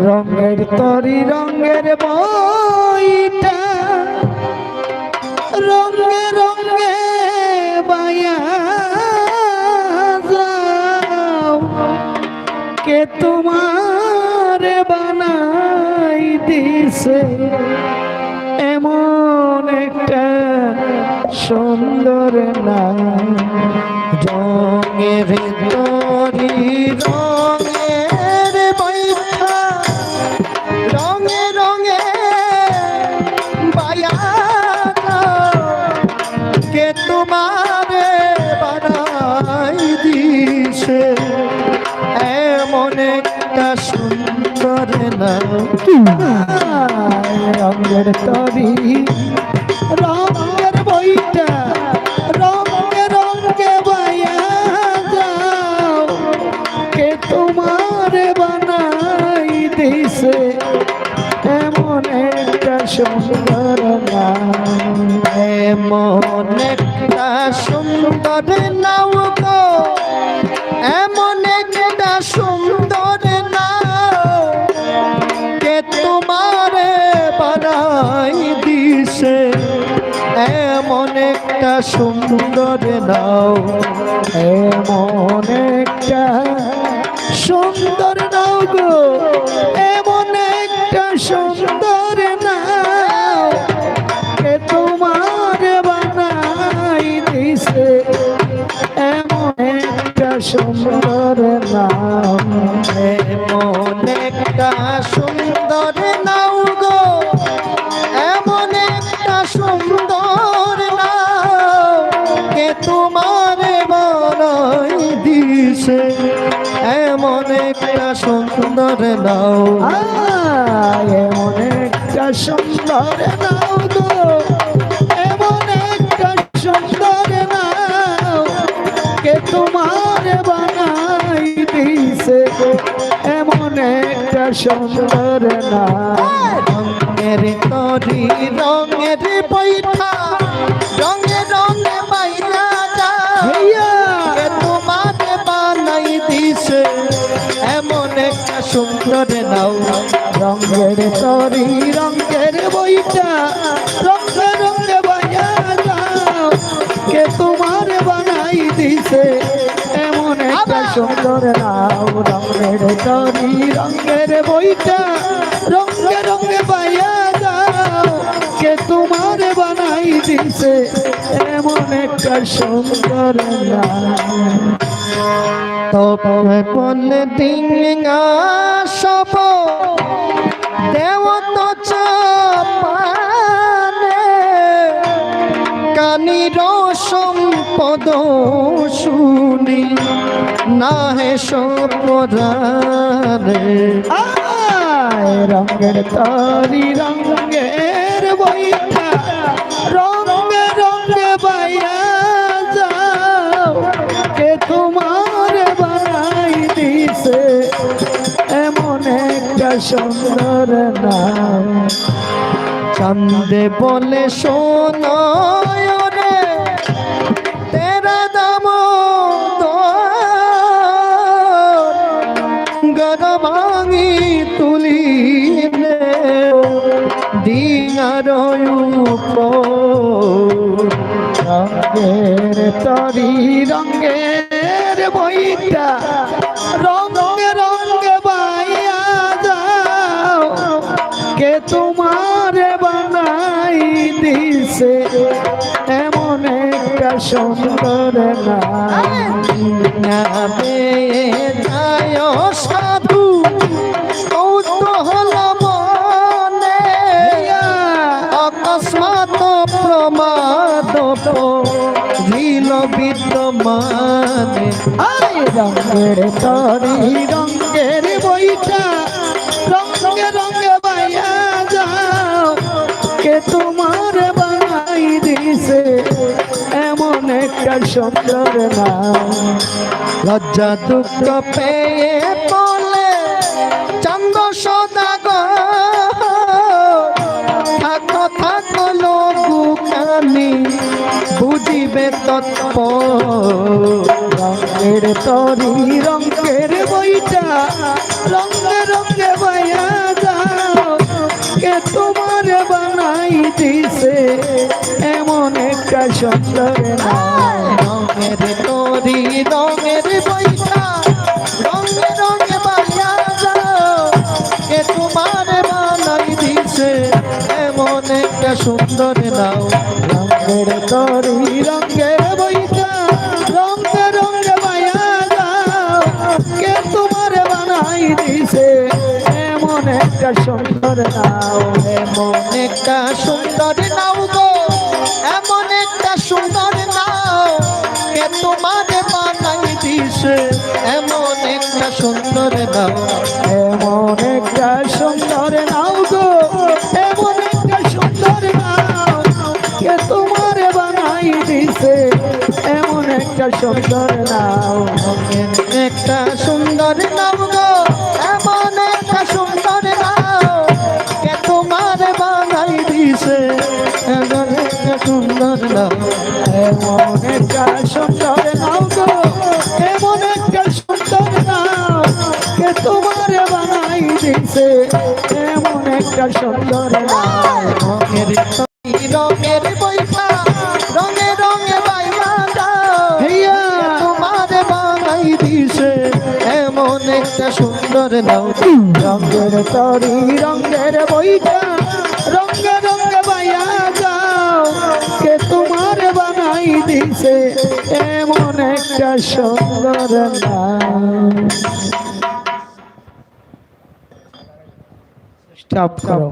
রঙের তরি রঙের বইটা রঙে রঙে বায়া যাও কে তোমার বানাই দিছে এমন একটা সুন্দর না রঙের তরি রঙের বইটা রঙে রঙে বায়া কে তোমারে বানাই দিছে এমন একটা সুন্দর নাম রঙের তরি রঙের বইটা রঙে রঙে বায়া যাও কে তোমার বানাই দিছে এমন একটা সুন্দর নাম এমন একটা সুন্দর নাও গো এমন একটা সুন্দর নাও কে তোমারে বানাই দিছে এমন একটা সুন্দর নাও এমন একটা সুন্দর নাও গো এমন একটা সুন্দর নাও কে তোমার বানাই দিছে এমন একটা সুন্দর নাম এমন একটা সুন্দর নাও গো এমন একটা সুন্দর নাও কে তোমার বানাই দিছে এমন একটা সুন্দর নাও এমন একটা সুন্দর নাও গো এমন একটা সুন্দর নাও কে তোমার বানাই দিছে এমন একটা সুন্দর নাম রঙের তরি রঙের বইটা রঙে রঙে বাইরা কে তোমার বানাই দিছে এমন একটা সুন্দর নাও রঙের তরি রঙের বইটা রঙে রঙে বাজা যাও কে তোমার বানাই দিছে এমন একটা সুন্দর নাও রঙের তরি রঙের বইটা রঙে রঙে বাজা যাও কে তোমার বানাই দিছে এমন একটা সুন্দর নাম তবে বলে ডিঙ্গা সব দেও তো চাপানে কানির সম্পদ শুনি না হে সপরানে রঙের তরি রঙের বইটা রঙে রঙে বাইয়া যাও কে তোমার বানাই দিছে এমন একটা সুন্দর নাম চান্দে বলে সোনায় রে তেরা দাম গড় ভাঙি তুলি দিঙার রঙের তরি রঙের বইটা রঙে রঙে বাইয়া যাও কে তোমার বানাই দিছে এমন একটা সুন্দর নাম যায় সাধু কৌতূহল মনে অকস্মাৎ প্রমাদ ঝিল বিদ্যমানে রঙের তরি রঙের বইটা রঙে রঙে বাইয়া যাও কে তোমার বানাই দিছে এমন একটা সুন্দর নাম লজ্জা দুঃখ পেয়ে বলে চন্দ সদাগর থাকো থাকো লোকুখানি বুঝিবে তৎপর রঙের তরি রঙের রঙের বইটা রঙে রঙে বাইয়া যাও কে তোমার বানাই দিছে এমন একটা সুন্দর নাও রঙের তরি রঙের বইটা রঙে রঙে বাইয়া যাও কে তোমার বানাই দিছে এমন একটা সুন্দর নাও রঙের তরি রঙের বইটা রঙে রঙে বাইয়া যাও কে তোমার বানাই দিছে এমন একটা সুন্দর নাও এমন একটা সুন্দর নাও গো এমন একটা সুন্দর নাও কে তোমার বানাই দিছে এমন একটা সুন্দর নাও এমন একটা সুন্দর নাও গো এমন একটা সুন্দর নাও কে তোমার বানাই দিছে এমন একটা সুন্দর নাও একটা সুন্দর নাও গো এমন একটা সুন্দর নাও কে তোমার বানাই দিছে এমন একটা সুন্দর নাও এমন একটা সুন্দর নাও গো এমন একটা সুন্দর নাও কে তোমার বানাই দিছে এমন একটা সুন্দর নাও রঙের তরি রঙের বইটা রঙে রঙে বাইয়া যাও হেয়া তোমার বানাই দিছে এমন একটা সুন্দর নাও রঙের তরি রঙের বইটা রঙে রঙে বাইয়া যাও কে তোমার বানাই দিছে এমন একটা সুন্দর নাম স্টপ করো